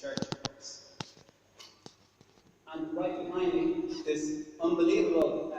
church. And right behind me, this unbelievable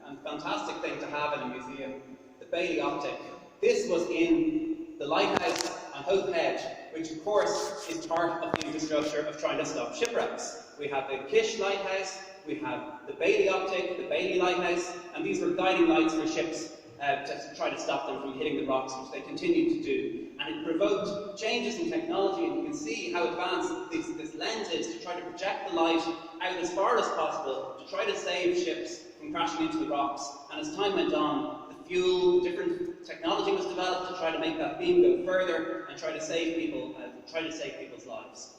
and fantastic thing to have in a museum, the Bailey Optic. This was in the lighthouse on Hope Hedge, which of course is part of the infrastructure of trying to stop shipwrecks. We have the Kish Lighthouse, we have the Bailey Optic, the Bailey Lighthouse, and these were guiding lights for ships to try to stop them from hitting the rocks, which they continued to do. And it provoked changes in technology, and you can see how advanced this lens is to try to project the light out as far as possible to try to save ships from crashing into the rocks. And as time went on, the fuel, different technology was developed to try to make that beam go further and try to save people, people's lives.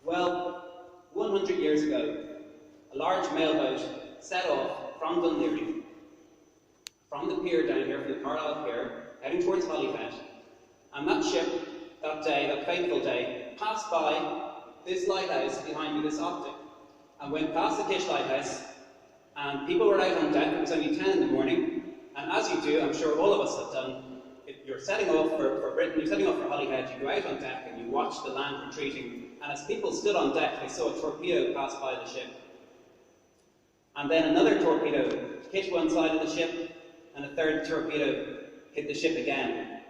Well, 100 years ago, a large mailboat set off from Dunleary, from the pier down here, from the Carlisle Pier, heading towards Holyhead. And that ship, that day, that fateful day, passed by this lighthouse behind me, this optic, and went past the Kish Lighthouse, and people were out on deck. It was only 10 in the morning, and as you do, I'm sure all of us have done, if you're setting off for Britain, you're setting off for Holyhead, you go out on deck and you watch the land retreating, and as people stood on deck, they saw a torpedo pass by the ship. And then another torpedo hit one side of the ship, and a third torpedo hit the ship again,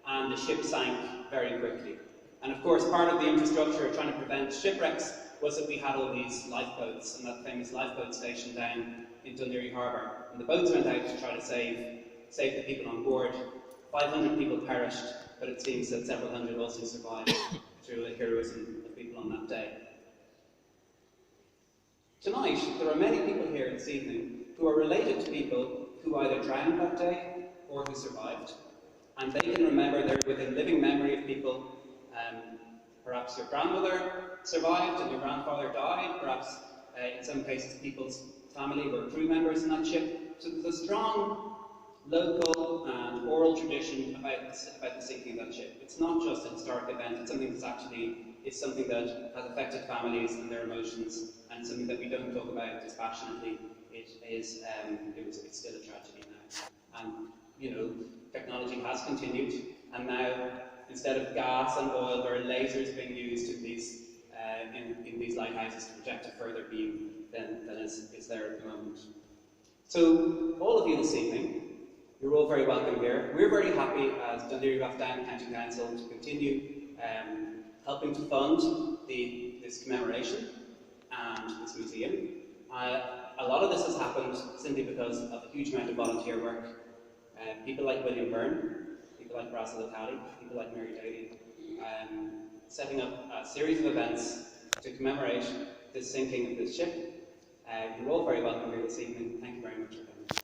and the ship sank very quickly. And of course, part of the infrastructure of trying to prevent shipwrecks was that we had all these lifeboats, and that famous lifeboat station down in Dunleary Harbour. And the boats went out to try to save the people on board. 500 people perished, but it seems that several hundred also survived through the heroism of people on that day. Tonight, there are many people here this evening who are related to people who either drowned that day or who survived. And they can remember, they're within living memory of people. Perhaps your grandmother survived and your grandfather died. Perhaps, in some cases, people's family were crew members in that ship. So there's a strong local and oral tradition about the sinking of that ship. It's not just a historic event, it's something that's actually something that has affected families and their emotions, and something that we don't talk about dispassionately. It's still a tragedy now. And, you know, technology has continued, and now, instead of gas and oil, there are lasers being used in these lighthouses to project a further beam than is there at the moment. So, all of you this evening, you're all very welcome here. We're very happy as Dunleary Rathdown County Council to continue helping to fund this commemoration and this museum. A lot of this has happened simply because of a huge amount of volunteer work. People like William Byrne, people like Brazil Italy, people like Mary Daly, setting up a series of events to commemorate the sinking of this ship. You're all very welcome here this evening. Thank you very much for coming.